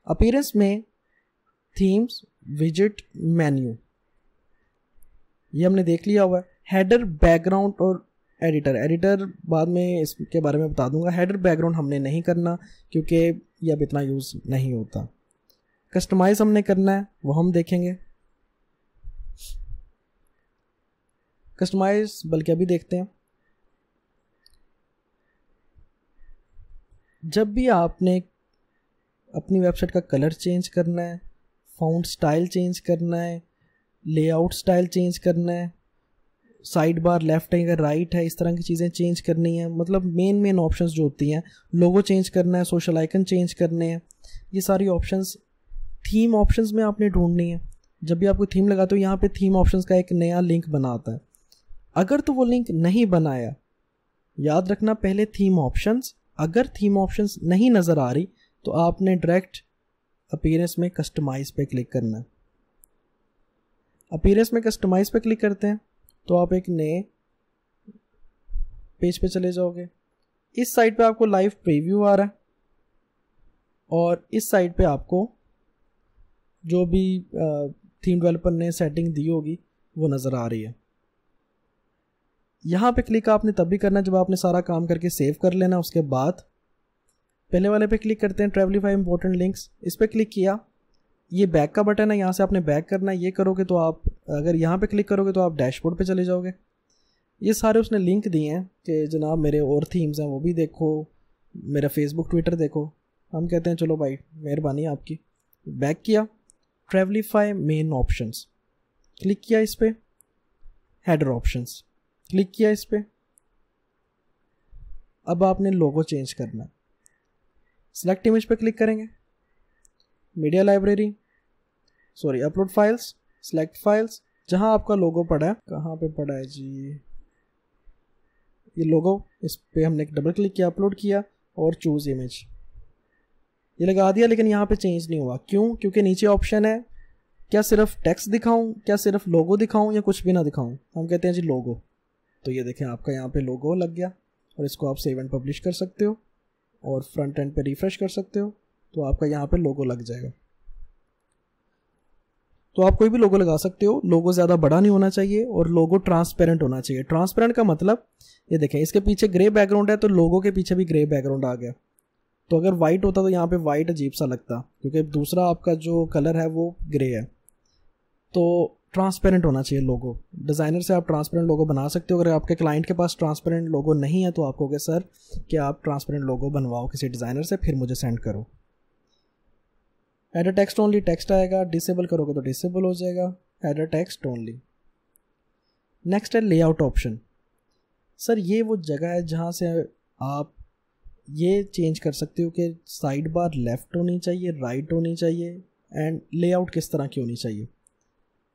Appearance में themes, visit, menu ये हमने देख लिया हुआ है। हेडर, बैकग्राउंड और एडिटर बाद में इसके बारे में बता दूंगा। हेडर बैकग्राउंड हमने नहीं करना क्योंकि ये अब इतना यूज़ नहीं होता। कस्टमाइज हमने करना है, वो हम देखेंगे। कस्टमाइज बल्कि अभी देखते हैं। जब भी आपने अपनी वेबसाइट का कलर चेंज करना है, फ़ॉन्ट स्टाइल चेंज करना है, लेआउट स्टाइल चेंज करना है, साइड बार लेफ्ट है या राइट है, इस तरह की चीज़ें चेंज करनी है, मतलब मेन ऑप्शंस जो होती हैं, लोगो चेंज करना है, सोशल आइकन चेंज करने हैं, ये सारी ऑप्शंस थीम ऑप्शंस में आपने ढूंढनी है। जब भी आपको थीम लगाते हो यहाँ पे थीम ऑप्शंस का एक नया लिंक बनाता है। अगर तो वो लिंक नहीं बनाया, याद रखना पहले थीम ऑप्शंस, अगर थीम ऑप्शंस नहीं नज़र आ रही तो आपने डायरेक्ट अपीयरेंस में कस्टमाइज पे क्लिक करना है। अपीयरेंस में कस्टमाइज पे क्लिक करते हैं तो आप एक नए पेज पे चले जाओगे। इस साइड पे आपको लाइव प्रीव्यू आ रहा है और इस साइड पे आपको जो भी थीम डेवलपर ने सेटिंग दी होगी वो नज़र आ रही है। यहाँ पे क्लिक आपने तब भी करना है जब आपने सारा काम करके सेव कर लेना। उसके बाद पहले वाले पे क्लिक करते हैं, ट्रैवलिफाई इंपॉर्टेंट लिंक्स, इस पर क्लिक किया, ये बैक का बटन है, यहाँ से आपने बैक करना है। ये करोगे तो आप, अगर यहाँ पे क्लिक करोगे तो आप डैशबोर्ड पे चले जाओगे। ये सारे उसने लिंक दिए हैं कि जनाब मेरे और थीम्स हैं वो भी देखो, मेरा फेसबुक ट्विटर देखो। हम कहते हैं चलो भाई मेहरबानी आपकी। बैक किया, ट्रैवलिफाई मेन ऑप्शंस, क्लिक किया इस पर, हेडर ऑप्शंस क्लिक किया इस पर। अब आपने लोगो चेंज करना है, सिलेक्ट इमेज पे क्लिक करेंगे, media library, sorry upload files, select files, जहां आपका लोगो पड़ा है, कहाँ पे पड़ा है जी, ये लोगो, इस पे हमने एक डबल क्लिक किया, अपलोड किया और चूज इमेज, ये लगा दिया। लेकिन यहाँ पे चेंज नहीं हुआ, क्यों? क्योंकि नीचे ऑप्शन है क्या सिर्फ टेक्स्ट दिखाऊं, क्या सिर्फ लोगो दिखाऊं या कुछ भी ना दिखाऊं। हम कहते हैं जी लोगो। तो ये देखें आपका यहाँ पे लोगो लग गया और इसको आप सेव एंड पब्लिश कर सकते हो और फ्रंट एंड पे रिफ्रेश कर सकते हो तो आपका यहाँ पे लोगो लग जाएगा। तो आप कोई भी लोगो लगा सकते हो। लोगो ज़्यादा बड़ा नहीं होना चाहिए और लोगो ट्रांसपेरेंट होना चाहिए। ट्रांसपेरेंट का मतलब ये देखें, इसके पीछे ग्रे बैकग्राउंड है तो लोगो के पीछे भी ग्रे बैकग्राउंड आ गया। तो अगर वाइट होता तो यहाँ पे वाइट अजीब सा लगता, क्योंकि दूसरा आपका जो कलर है वो ग्रे है। तो ट्रांसपेरेंट होना चाहिए लोगो। डिज़ाइनर से आप ट्रांसपेरेंट लोगो बना सकते हो। अगर आपके क्लाइंट के पास ट्रांसपेरेंट लोगो नहीं है तो आप कहोगे सर कि आप ट्रांसपेरेंट लोगो बनवाओ किसी डिज़ाइनर से, फिर मुझे सेंड करो। हेडर टेक्स्ट ओनली टेक्स्ट आएगा, डिसेबल करोगे तो डिसेबल हो जाएगा, हेडर टेक्स्ट ओनली। नेक्स्ट है लेआउट ऑप्शन। सर ये वो जगह है जहाँ से आप ये चेंज कर सकते हो कि साइड बार लेफ़्ट होनी चाहिए, राइट होनी चाहिए एंड लेआउट किस तरह की होनी चाहिए।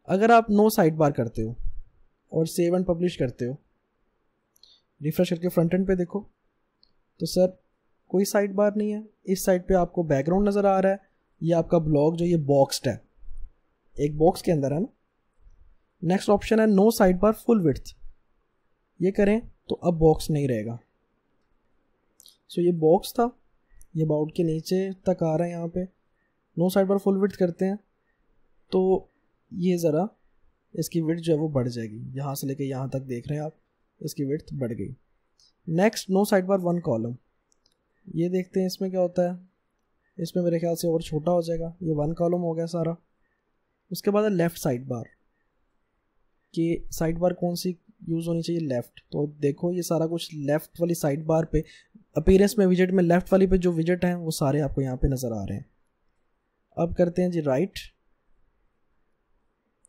अगर आप नो साइड बार करते हो और सेव एंड पब्लिश करते हो, रिफ्रेश करके फ्रंट एंड पे देखो तो सर कोई साइड बार नहीं है। इस साइड पे आपको बैकग्राउंड नज़र आ रहा है, ये आपका ब्लॉग जो ये बॉक्स्ड है, एक बॉक्स के अंदर है ना। नेक्स्ट ऑप्शन है no side bar full width, ये करें तो अब बॉक्स नहीं रहेगा। सो ये बॉक्स था, ये अबाउट के नीचे तक आ रहा है। यहाँ पे no side bar full width करते हैं तो ये ज़रा इसकी विड्थ जो है वो बढ़ जाएगी। यहाँ से लेके यहाँ तक देख रहे हैं आप, इसकी विड्थ बढ़ गई। Next no side bar one column, ये देखते हैं इसमें क्या होता है। इसमें मेरे ख्याल से और छोटा हो जाएगा, ये वन कॉलम हो गया सारा। उसके बाद है लेफ़्ट साइड बार, कि साइड बार कौन सी यूज़ होनी चाहिए, लेफ़्ट। तो देखो ये सारा कुछ लेफ़्ट वाली साइड बार पे, अपीयरेंस में विजेट में लेफ़्ट वाली पे जो विजेट हैं वो सारे आपको यहाँ पे नज़र आ रहे हैं। अब करते हैं जी राइट,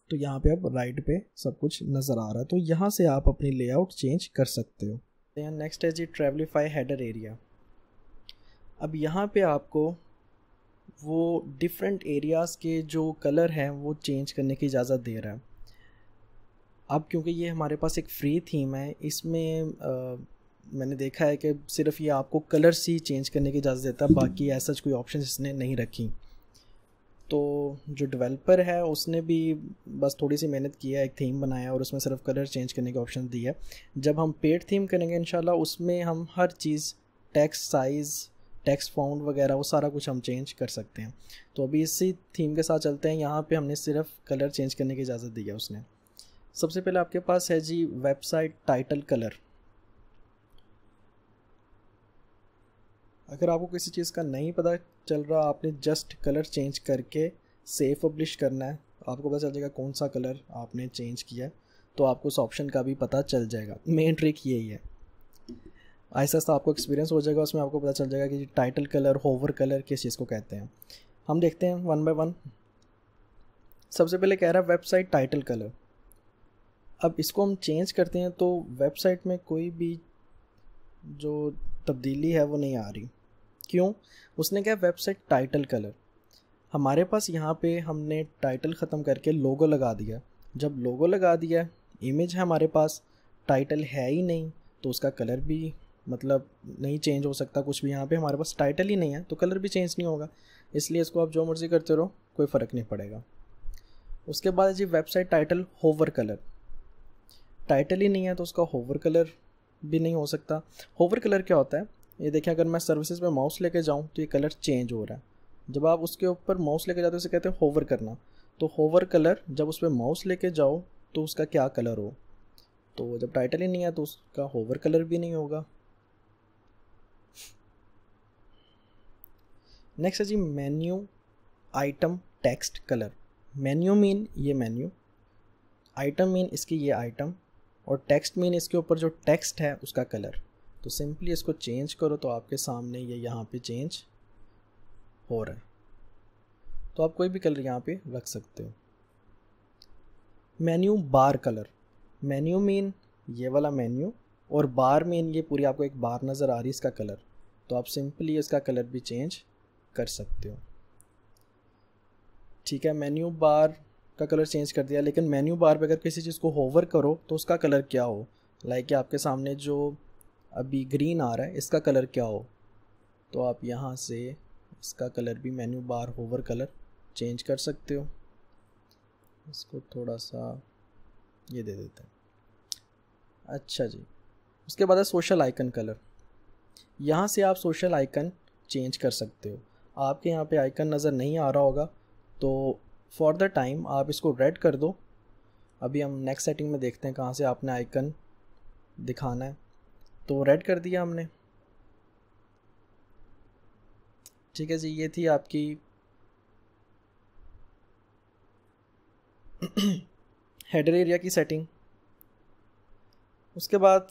तो यहाँ पे अब राइट पे सब कुछ नज़र आ रहा है। तो यहाँ से आप अपनी लेआउट चेंज कर सकते हो। नेक्स्ट है जी ट्रैवलिफाई हेडर एरिया। अब यहाँ पे आपको वो डिफरेंट एरियाज़ के जो कलर हैं वो चेंज करने की इजाज़त दे रहा है। अब क्योंकि ये हमारे पास एक फ्री थीम है, इसमें मैंने देखा है कि सिर्फ ये आपको कलर्स ही चेंज करने की इजाज़त देता है, बाकी ऐसा कोई ऑप्शन इसने नहीं रखी। तो जो डेवलपर है उसने भी बस थोड़ी सी मेहनत की है, एक थीम बनाया और उसमें सिर्फ कलर चेंज करने का ऑप्शन दिया है। जब हम पेड थीम करेंगे इंशाल्लाह उसमें हम हर चीज़, टेक्स्ट साइज़, टेक्स्ट फाउंड वगैरह, वो सारा कुछ हम चेंज कर सकते हैं। तो अभी इसी थीम के साथ चलते हैं। यहाँ पे हमने सिर्फ कलर चेंज करने की इजाज़त दी है उसने। सबसे पहले आपके पास है जी वेबसाइट टाइटल कलर। अगर आपको किसी चीज़ का नहीं पता चल रहा, आपने जस्ट कलर चेंज करके सेव पब्लिश करना है, आपको पता चल जाएगा कौन सा कलर आपने चेंज किया है, तो आपको उस ऑप्शन का भी पता चल जाएगा। मेन ट्रिक यही है। आहिस्ता आहिस्ता आपको एक्सपीरियंस हो जाएगा, उसमें आपको पता चल जाएगा कि टाइटल कलर, होवर कलर किस चीज़ को कहते हैं। हम देखते हैं वन बाय वन। सबसे पहले कह रहा है वेबसाइट टाइटल कलर। अब इसको हम चेंज करते हैं तो वेबसाइट में कोई भी जो तब्दीली है वो नहीं आ रही। क्यों? उसने क्या वेबसाइट टाइटल कलर। हमारे पास यहाँ पे हमने टाइटल ख़त्म करके लोगो लगा दिया। जब लोगो लगा दिया, इमेज है हमारे पास, टाइटल है ही नहीं, तो उसका कलर भी मतलब नहीं चेंज हो सकता कुछ भी। यहाँ पे हमारे पास टाइटल ही नहीं है तो कलर भी चेंज नहीं होगा। इसलिए इसको आप जो मर्ज़ी करते रहो, कोई फ़र्क नहीं पड़ेगा। उसके बाद जी website title hover colour. Title ही नहीं है तो उसका होवर कलर भी नहीं हो सकता। होवर कलर क्या होता है, ये देखिए, अगर मैं सर्विसेज पे माउस लेके जाऊँ तो ये कलर चेंज हो रहा है। जब आप उसके ऊपर माउस लेके जाते हो उसे कहते हैं होवर करना। तो होवर कलर, जब उस पर माउस लेके जाओ तो उसका क्या कलर हो। तो जब टाइटल ही नहीं है तो उसका होवर कलर भी नहीं होगा। नेक्स्ट है जी menu item text colour. Menu mean ये मेन्यू, आइटम मीन इसकी ये आइटम, और टेक्स्ट मीन इसके ऊपर जो टेक्स्ट है उसका कलर। तो सिंपली इसको चेंज करो तो आपके सामने ये यहाँ पे चेंज हो रहा है। तो आप कोई भी कलर यहाँ पे रख सकते हो। Menu bar colour. Menu mean ये वाला मेन्यू, और बार मीन ये पूरी आपको एक बार नज़र आ रही है इसका कलर। तो आप सिंपली इसका कलर भी चेंज कर सकते हो। ठीक है, मेन्यू बार का कलर चेंज कर दिया, लेकिन मेन्यू बार पे अगर किसी चीज़ को होवर करो तो उसका कलर क्या हो। लाइक आपके सामने जो अभी ग्रीन आ रहा है इसका कलर क्या हो। तो आप यहाँ से इसका कलर भी menu bar hover colour change कर सकते हो। इसको थोड़ा सा ये दे देते हैं। अच्छा जी, उसके बाद है सोशल आइकन कलर। यहाँ से आप सोशल आइकन चेंज कर सकते हो। आपके यहाँ पे आइकन नज़र नहीं आ रहा होगा तो फॉर द टाइम आप इसको रेड कर दो। अभी हम नेक्स्ट सेटिंग में देखते हैं कहाँ से आपने आइकन दिखाना है। तो रेड कर दिया हमने। ठीक है जी, ये थी आपकी हेडर एरिया की सेटिंग। उसके बाद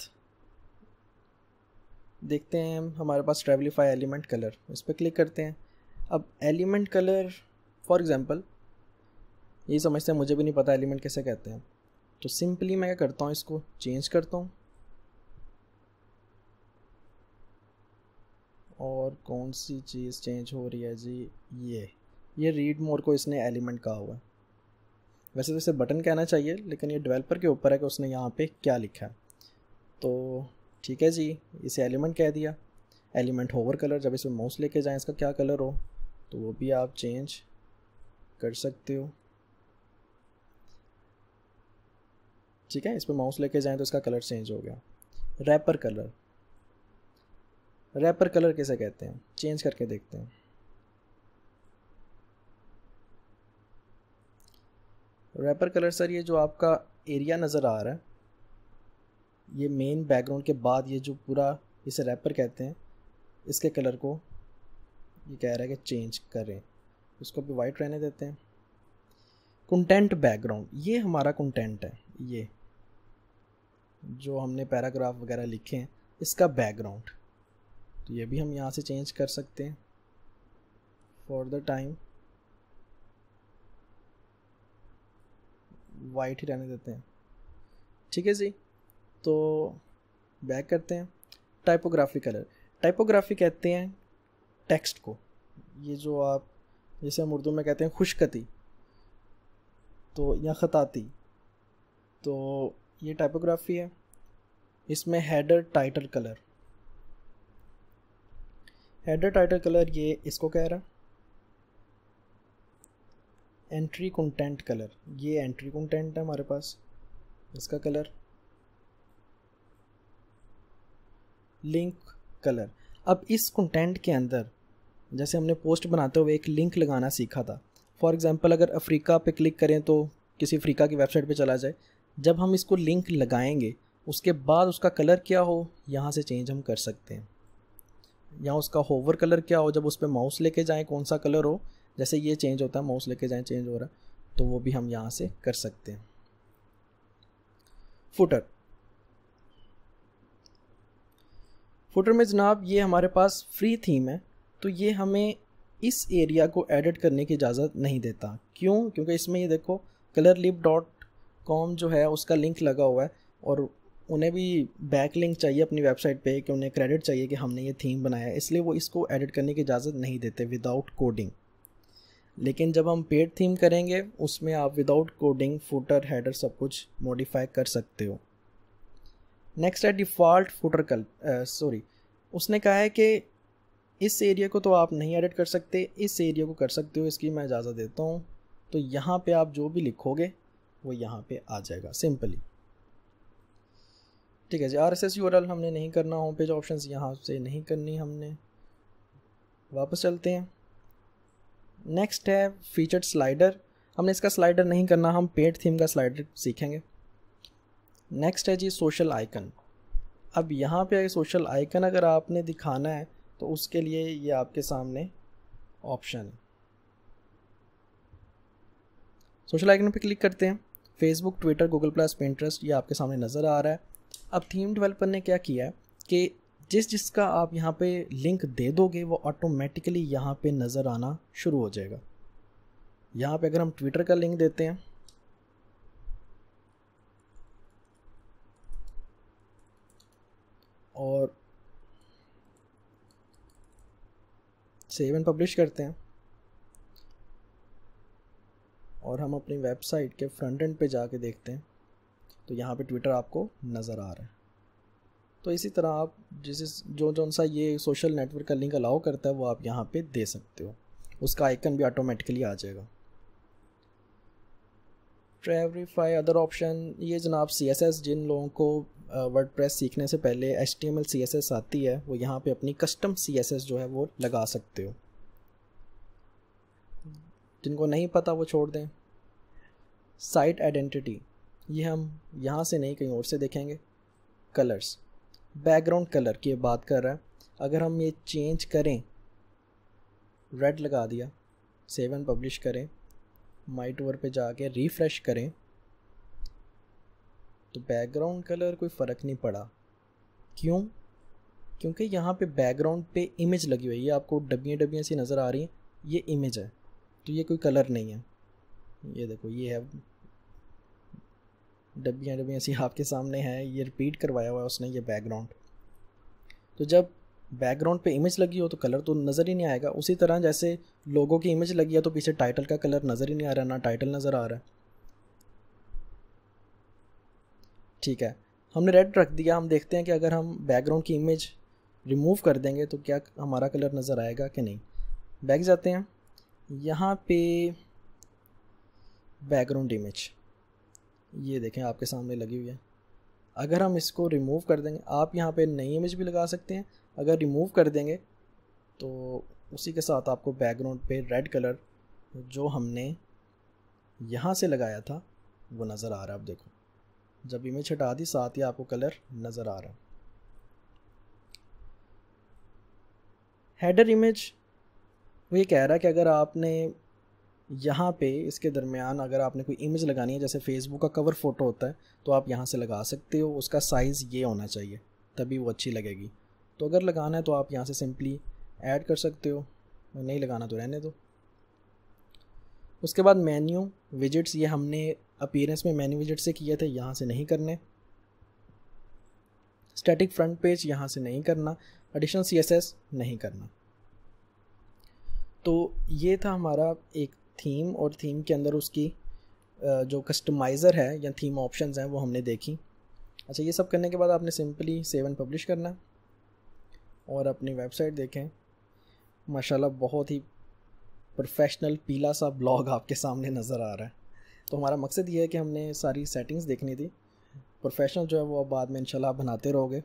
देखते हैं हमारे पास ट्रैवलिफाई एलिमेंट कलर, इस पर क्लिक करते हैं। अब एलिमेंट कलर फॉर एग्जांपल ये समझते हैं, मुझे भी नहीं पता एलिमेंट कैसे कहते हैं। तो सिंपली मैं क्या करता हूँ, इसको चेंज करता हूँ। और कौन सी चीज़ चेंज हो रही है जी, ये रीड मोर को इसने एलिमेंट कहा हुआ है। वैसे तो इसे बटन कहना चाहिए, लेकिन ये डेवलपर के ऊपर है कि उसने यहाँ पे क्या लिखा है। तो ठीक है जी, इसे एलिमेंट कह दिया। एलिमेंट होवर कलर, जब इसमें माउस लेके जाएं इसका क्या कलर हो तो वो भी आप चेंज कर सकते हो। ठीक है, इस पर माउस लेके जाएं तो इसका कलर चेंज हो गया। Wrapper colour. रैपर कलर कैसे कहते हैं, चेंज करके देखते हैं। रैपर कलर सर, ये जो आपका एरिया नज़र आ रहा है, ये मेन बैकग्राउंड के बाद ये जो पूरा, इसे रैपर कहते हैं, इसके कलर को ये कह रहा है कि चेंज करें। इसको भी वाइट रहने देते हैं। कंटेंट बैकग्राउंड, ये हमारा कंटेंट है, ये जो हमने पैराग्राफ वगैरह लिखे हैं इसका बैकग्राउंड। तो ये भी हम यहाँ से चेंज कर सकते हैं। फॉर द टाइम वाइट ही रहने देते हैं। ठीक है जी, तो बैक करते हैं। Typography colour. टाइपोग्राफी कहते हैं टेक्स्ट को, ये जो आप जैसे हम उर्दू में कहते हैं खुशखती तो या ख़ताती, तो ये टाइपोग्राफी है। इसमें header title colour, header title colour ये इसको कह रहा है। एंट्री कंटेंट कलर, ये एंट्री कंटेंट है हमारे पास, इसका कलर। लिंक कलर, अब इस कंटेंट के अंदर जैसे हमने पोस्ट बनाते हुए एक लिंक लगाना सीखा था। फॉर एग्जांपल अगर अफ्रीका पे क्लिक करें तो किसी अफ्रीका की वेबसाइट पे चला जाए, जब हम इसको लिंक लगाएंगे उसके बाद उसका कलर क्या हो यहाँ से चेंज हम कर सकते हैं। यहाँ उसका होवर कलर क्या हो, जब उस पर माउस लेके जाएं कौन सा कलर हो, जैसे ये चेंज होता है, माउस लेके जाएं चेंज हो रहा है, तो वो भी हम यहाँ से कर सकते हैं। फुटर, फुटर में जनाब ये हमारे पास फ्री थीम है, तो ये हमें इस एरिया को एडिट करने की इजाज़त नहीं देता। क्यों? क्योंकि इसमें ये देखो colorlib.com जो है उसका लिंक लगा हुआ है, और उन्हें भी बैक लिंक चाहिए अपनी वेबसाइट पे कि उन्हें क्रेडिट चाहिए कि हमने ये थीम बनाया है, इसलिए वो इसको एडिट करने की इजाज़त नहीं देते विदाउट कोडिंग। लेकिन जब हम पेड थीम करेंगे उसमें आप विदाउट कोडिंग फुटर हेडर सब कुछ मॉडिफाई कर सकते हो। नेक्स्ट है डिफ़ॉल्ट फुटर उसने कहा है कि इस एरिया को तो आप नहीं एडिट कर सकते, इस एरिया को कर सकते हो, इसकी मैं इजाज़त देता हूँ। तो यहाँ पे आप जो भी लिखोगे वो यहाँ पे आ जाएगा सिंपली। ठीक है जी। RSS URL हमने नहीं करना, होम पेज ऑप्शंस यहाँ से नहीं करनी हमने। वापस चलते हैं। नेक्स्ट है फीचर्ड स्लाइडर, हमने इसका स्लाइडर नहीं करना, हम पेड थीम का स्लाइडर सीखेंगे। नेक्स्ट है जी सोशल आइकन। अब यहाँ पे सोशल आइकन अगर आपने दिखाना है तो उसके लिए ये आपके सामने ऑप्शन है। सोशल आइकन पे क्लिक करते हैं, Facebook, Twitter, Google plus, Pinterest ये आपके सामने नज़र आ रहा है। अब थीम डेवलपर ने क्या किया है कि जिसका आप यहाँ पे लिंक दे दोगे वो ऑटोमेटिकली यहाँ पे नज़र आना शुरू हो जाएगा। यहाँ पे अगर हम ट्विटर का लिंक देते हैं और सेव एंड पब्लिश करते हैं और हम अपनी वेबसाइट के फ्रंट एंड पे जाके देखते हैं तो यहाँ पे ट्विटर आपको नज़र आ रहा है। तो इसी तरह आप जो सा ये सोशल नेटवर्क का लिंक अलाउ करता है वो आप यहाँ पे दे सकते हो, उसका आइकन भी ऑटोमेटिकली आ जाएगा। ट्रेवरीफाई अदर ऑप्शन, ये जनाब CSS, जिन लोगों को वर्डप्रेस सीखने से पहले HTML CSS आती है वो यहाँ पे अपनी कस्टम CSS जो है वो लगा सकते हो। जिनको नहीं पता वो छोड़ दें। साइट आइडेंटिटी, ये हम यहाँ से नहीं कहीं और से देखेंगे। कलर्स, बैकग्राउंड कलर की बात कर रहा है, अगर हम ये चेंज करें, रेड लगा दिया, सेव एंड पब्लिश करें, माई टूर पे जाके रिफ़्रेश करें तो बैकग्राउंड कलर कोई फ़र्क नहीं पड़ा। क्यों? क्योंकि यहाँ पे बैकग्राउंड पे इमेज लगी हुई है, ये आपको डब्बियाँ सी नज़र आ रही हैं, ये इमेज है, तो ये कोई कलर नहीं है। ये देखो ये है डब्बियाँ सी आपके सामने है, ये रिपीट करवाया हुआ है उसने ये बैकग्राउंड। तो जब बैकग्राउंड पे इमेज लगी हो तो कलर तो नज़र ही नहीं आएगा। उसी तरह जैसे लोगों की इमेज लगी है तो पीछे टाइटल का कलर नज़र ही नहीं आ रहा, ना टाइटल नज़र आ रहा है। ठीक है, हमने रेड रख दिया। हम देखते हैं कि अगर हम बैकग्राउंड की इमेज रिमूव कर देंगे तो क्या हमारा कलर नज़र आएगा कि नहीं। बैक जाते हैं, यहाँ पे बैकग्राउंड इमेज ये देखें आपके सामने लगी हुई है। अगर हम इसको रिमूव कर देंगे, आप यहाँ पे नई इमेज भी लगा सकते हैं, अगर रिमूव कर देंगे तो उसी के साथ आपको बैकग्राउंड पे रेड कलर जो हमने यहाँ से लगाया था वो नज़र आ रहा है। आप देखो जब इमेज हटा दी साथ ही आपको कलर नज़र आ रहा है। हेडर इमेज वो ये कह रहा है कि अगर आपने यहाँ पे इसके दरमियान अगर आपने कोई इमेज लगानी है, जैसे फेसबुक का कवर फ़ोटो होता है, तो आप यहाँ से लगा सकते हो। उसका साइज़ ये होना चाहिए तभी वो अच्छी लगेगी। तो अगर लगाना है तो आप यहाँ से सिंपली ऐड कर सकते हो, नहीं लगाना तो रहने दो। उसके बाद मेन्यू विजिट्स, ये हमने अपीयरेंस में मेन्यू विजिट से किए थे, यहाँ से नहीं करने। स्टैटिक फ्रंट पेज यहाँ से नहीं करना, एडिशनल CSS नहीं करना। तो ये था हमारा एक थीम, और थीम के अंदर उसकी जो कस्टमाइज़र है या थीम ऑप्शंस हैं वो हमने देखी। अच्छा, ये सब करने के बाद आपने सिंपली सेव एंड पब्लिश करना और अपनी वेबसाइट देखें। माशाल्लाह बहुत ही प्रोफेशनल पीला सा ब्लॉग आपके सामने नज़र आ रहा है। तो हमारा मकसद ये है कि हमने सारी सेटिंग्स देखनी थी। प्रोफेशनल जो है वो अब बाद में इंशाल्लाह बनाते रहोगे।